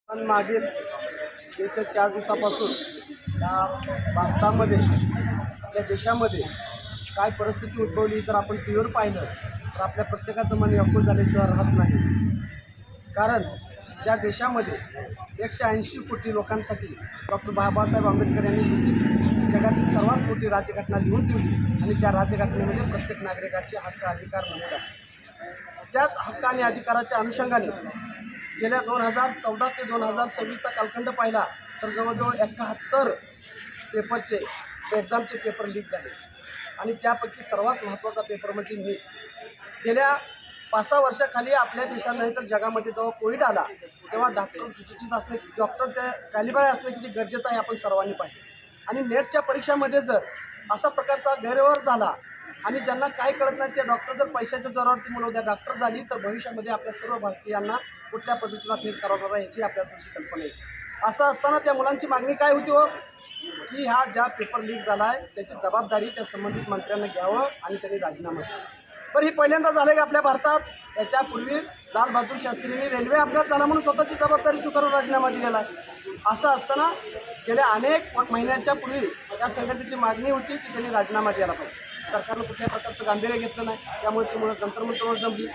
पण मागील गेल्या 4 दिवसापासून या भारतामध्ये आपल्या देशामध्ये काय परिस्थिती उद्भवली तर आपण टी व्हीवर पाहिलं तर आपल्या प्रत्येकाचं मन व्याकुळ झाल्याशिवाय राहत नाही. कारण ज्या देशामध्ये 180 कोटी लोकांसाठी डॉक्टर बाबासाहेब आंबेडकर यांनी लिखित जगातील सर्वात मोठी राज्यघटना लिहून ठेवली आणि त्या राज्यघटनेमध्ये प्रत्येक नागरिकाचे हक्क अधिकार नमूद आहे. त्याच हक्क आणि अधिकाराच्या अनुषंगाने गेल्या 2014 ते 2026चा कालखंड पाहिला तर जवळजवळ 71 पेपरचे एक्झामचे पेपर लीक झाले आणि त्यापैकी सर्वात महत्त्वाचा पेपर म्हणजे नीट. गेल्या 5-6 वर्षाखाली आपल्या देशात नाही तर जगामध्ये जेव्हा कोविड आला तेव्हा डॉक्टर सुशिक्षित असणे, डॉक्टर त्या कॅलिबर असणे किती गरजेचं आहे आपण सर्वांनी पाहिजे. आणि नेटच्या परीक्षामध्ये जर असा प्रकारचा गैरव्यवहार झाला आणि ज्यांना काय कळत नाही ते डॉक्टर जर पैशाच्या जोरावरती मुलं उद्या डॉक्टर झाली तर भविष्यामध्ये आपल्या सर्व भारतीयांना कुठल्या पद्धतीला फेस करावं लागणार याची आपल्या दृष्टी कल्पना येईल. असं असताना त्या मुलांची मागणी काय होती हो की हा ज्या पेपर लीक झाला आहे त्याची जबाबदारी त्या संबंधित मंत्र्यांना घ्यावं आणि त्यांनी राजीनामा द्यावा. पण ही पहिल्यांदा झालं की आपल्या भारतात. याच्यापूर्वी लाल बहादूर शास्त्रींनी रेल्वे अपघात झाला म्हणून स्वतःची जबाबदारी स्वीकारून राजीनामा दिलेला आहे. असं असताना गेल्या अनेक महिन्यांच्या पूर्वी या संघटनेची मागणी होती की त्यांनी राजीनामा द्यायला पाहिजे. सरकारनं कुठल्या प्रकारचं गांभीर्य घेतलं नाही, त्यामुळे ती मुलं जंतरमंतरवर जमली.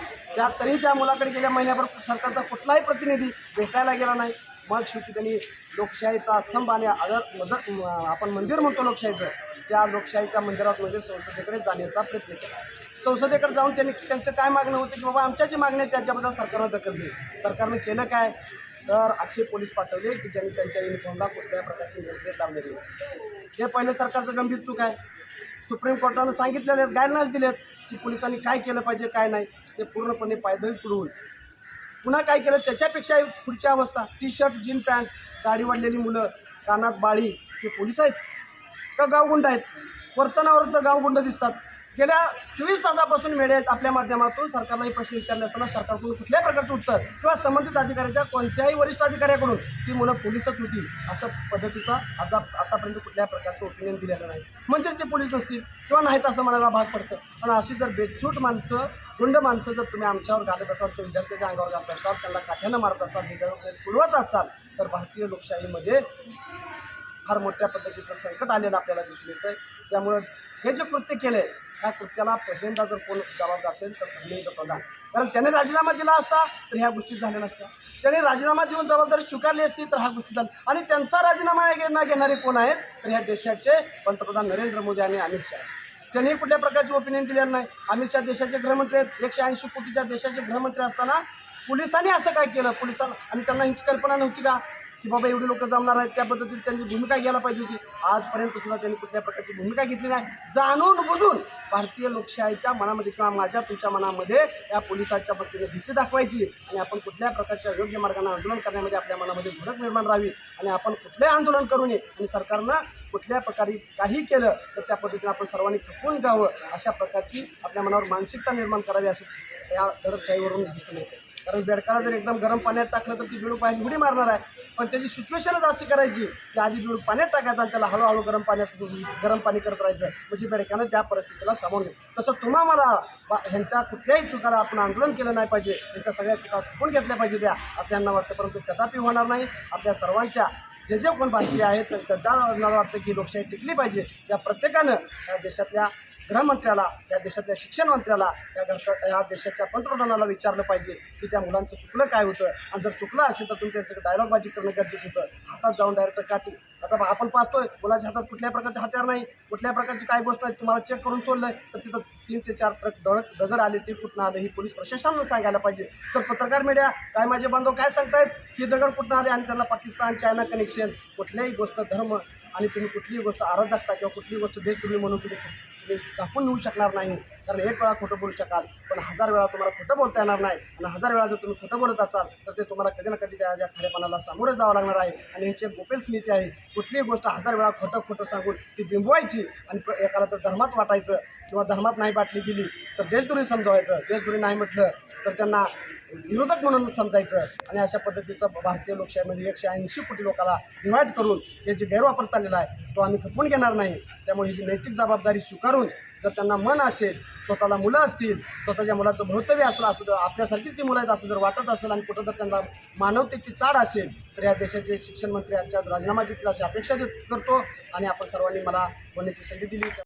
तरी त्या मुलाकडे गेल्या महिन्याभर सरकारचा कुठलाही प्रतिनिधी भेटायला गेला नाही. मग शेवटी त्यांनी लोकशाहीचा स्तंभ आणि आपण मंदिर म्हणतो लोकशाहीचं, त्या लोकशाहीच्या मंदिरात म्हणजे संसदेकडे जाण्याचा प्रयत्न केला. संसदेकडे जाऊन त्यांचं काय मागणं होतं की बाबा आमच्या जी मागणी आहे त्याच्याबद्दल सरकारनं दखल घेईल. सरकारनं केलं काय तर असे पोलीस पाठवले की ज्यांनी त्यांच्या युनिफॉर्मला कुठल्याही प्रकारचे निर्देश लावलेले. हे पहिलं सरकारचं गंभीर चूक आहे. सुप्रीम कोर्टानं सांगितलेले आहेत, गाईडलाईन्स दिलेत की पोलिसांनी काय केलं पाहिजे काय नाही, ते पूर्णपणे पायदळी तुडवून पुन्हा काय केलं त्याच्यापेक्षा पुढची अवस्था. टी शर्ट, जीन पॅन्ट, दाढी वाढलेली मुलं, कानात बाळी, हे पोलीस आहेत का गावगुंड आहेत? वर्तनावर तर गावगुंड दिसतात. गेल्या 24 तासापासून मीडियात आपल्या माध्यमातून सरकारला हे प्रश्न विचारले असताना सरकारकडून कुठल्याही प्रकारचं उत्तर किंवा संबंधित अधिकाऱ्याच्या कोणत्याही वरिष्ठ अधिकाऱ्याकडून ती मुलं पोलिसच होती असं पद्धतीचा आतापर्यंत कुठल्याही प्रकारचं ओपिनियन दिलेलं नाही. म्हणजेच ते पोलीस नसतील किंवा नाहीत असं म्हणायला भाग पडतं. पण अशी जर बेछूट माणसं, गुंड माणसं जर तुम्ही आमच्यावर घालत असाल तर विद्यार्थ्याच्या अंगावर घालत असाल, त्यांना काठ्यानं मारत असाल, पुरवत असाल तर भारतीय लोकशाहीमध्ये फार मोठ्या पद्धतीचं संकट आलेलं आपल्याला दिसून येतं. त्यामुळं हे जे कृत्य केलं आहे ह्या कृत्याला पहिल्यांदा जर कोण जबाबदार असेल तर धर्मेंद्र प्रधान. कारण त्याने राजीनामा दिला असता तर ह्या गोष्टी झाल्या नसत्या. त्याने राजीनामा देऊन जबाबदारी स्वीकारली असती तर ह्या गोष्टी झाल्या. आणि त्यांचा राजीनामा न घेणारे कोण आहेत तर ह्या देशाचे पंतप्रधान नरेंद्र मोदी आणि अमित शहा. त्यांनी कुठल्या प्रकारची ओपिनियन दिलेलं नाही. अमित शहा देशाचे गृहमंत्री आहेत. 180 कोटीच्या देशाचे गृहमंत्री असताना पोलिसांनी असं काय केलं? पोलिसांना आणि त्यांना ह्याची कल्पना नव्हती का की बाबा एवढी लोक जमणार आहेत? त्या पद्धतीने त्यांची भूमिका घ्यायला पाहिजे होती. आजपर्यंत सुद्धा त्यांनी कुठल्या प्रकारची भूमिका घेतली नाही. जाणून बुजून भारतीय लोकशाहीच्या मनामध्ये किंवा माझ्या तुमच्या मनामध्ये या पोलिसाच्या पद्धतीने भीती दाखवायची आणि आपण कुठल्या प्रकारच्या योग्य मार्गाने आंदोलन करण्यामध्ये आपल्या मनामध्ये धडक निर्माण राहावी आणि आपण कुठल्याही आंदोलन करू नये आणि सरकारनं कुठल्या प्रकारे काही केलं तर त्या पद्धतीने आपण सर्वांनी थकून घ्यावं अशा प्रकारची आपल्या मनावर मानसिकता निर्माण करावी असं या दडपशाहीवरून दिसून येते. कारण बेडकाला जर एकदम गरम पाण्यात टाकलं तर ती बिडूक बाहेर उडी मारणार आहे. पण त्याची सिच्युएशनच अशी करायची की आधी बिडूक पाण्यात टाकायचं आणि त्याला हळूहळू गरम पाणी करत राहायचं म्हणजे बेडकानं त्या परिस्थितीला सामोरं गेलं. तसं तुम्हा मला ह्यांच्या कुठल्याही चुकाला आपण आंदोलन केलं नाही पाहिजे, त्यांच्या सगळ्या चुका चुकून घेतल्या पाहिजे द्या असं यांना वाटतं. परंतु कदापि होणार नाही. आपल्या सर्वांच्या जे कोण भारतीय आहेत त्यांना वाटतं की लोकशाही टिकली पाहिजे. त्या प्रत्येकानं या देशातल्या गृहमंत्र्याला, या देशातल्या शिक्षण मंत्र्याला, या देशाच्या पंतप्रधानाला विचारलं पाहिजे की त्या मुलांचं चुकलं काय होतं आणि जर चुकलं असेल तर तुम्ही त्यांचं डायलॉगबाजी करणं गरजेचं होतं. हातात जाऊन डायरेक्ट काठी. आता आपण पाहतोय मुलाच्या हातात कुठल्याही प्रकारचे हत्यार नाही, कुठल्याही प्रकारची काय गोष्ट नाही. तुम्हाला चेक करून सोडलं तर तिथं 3 ते 4 ट्रक दगड आले, ते कुठनं आले ही पोलीस प्रशासनानं सांगायला पाहिजे. तर पत्रकार मीडिया काय माझे बांधव काय सांगतायत की दगड कुठनं आले आणि त्यांना पाकिस्तान चायना कनेक्शन. कुठल्याही गोष्ट धर्म आणि तुम्ही कुठलीही गोष्ट आराधकता किंवा कुठलीही गोष्ट देश तुम्ही म्हणून तुम्ही झाकून नेऊ शकणार नाही. कारण 1 वेळा खोटं बोलू शकाल पण 1000 वेळा तुम्हाला खोटं बोलता येणार नाही. आणि 1000 वेळा जर तुम्ही खोटं बोलत असाल तर ते तुम्हाला कधी ना कधी त्या खरेपणाला सामोरे जावं लागणार आहे. आणि ह्याची एक गोपेल नीती आहे. कुठलीही गोष्ट 1000 वेळा खोटं सांगून ती बिंबवायची आणि एकाला तर धर्मात वाटायचं किंवा धर्मात नाही बाटली गेली तर देशद्रोही समजावायचं. देशद्रोही नाही म्हटलं तर त्यांना विरोधक म्हणून समजायचं. आणि अशा पद्धतीचं भारतीय लोकशाहीमध्ये 180 कोटी लोकांना डिवाईड करून हे जे गैरवापर चाललेला आहे तो आम्ही खपवून घेणार नाही. त्यामुळे ही जी नैतिक जबाबदारी स्वीकारून जर त्यांना मन असेल, स्वतःला मुलं असतील, स्वतःच्या मुलाचं भवितव्य असलं, असं आपल्यासारखीच ती मुलं आहेत असं जर वाटत असेल आणि कुठं जर त्यांना मानवतेची चाड असेल तर या देशाचे शिक्षण मंत्री आजच्या राजीनामा देतील अशी अपेक्षा करतो आणि आपण सर्वांनी मला बोलण्याची संधी दिली.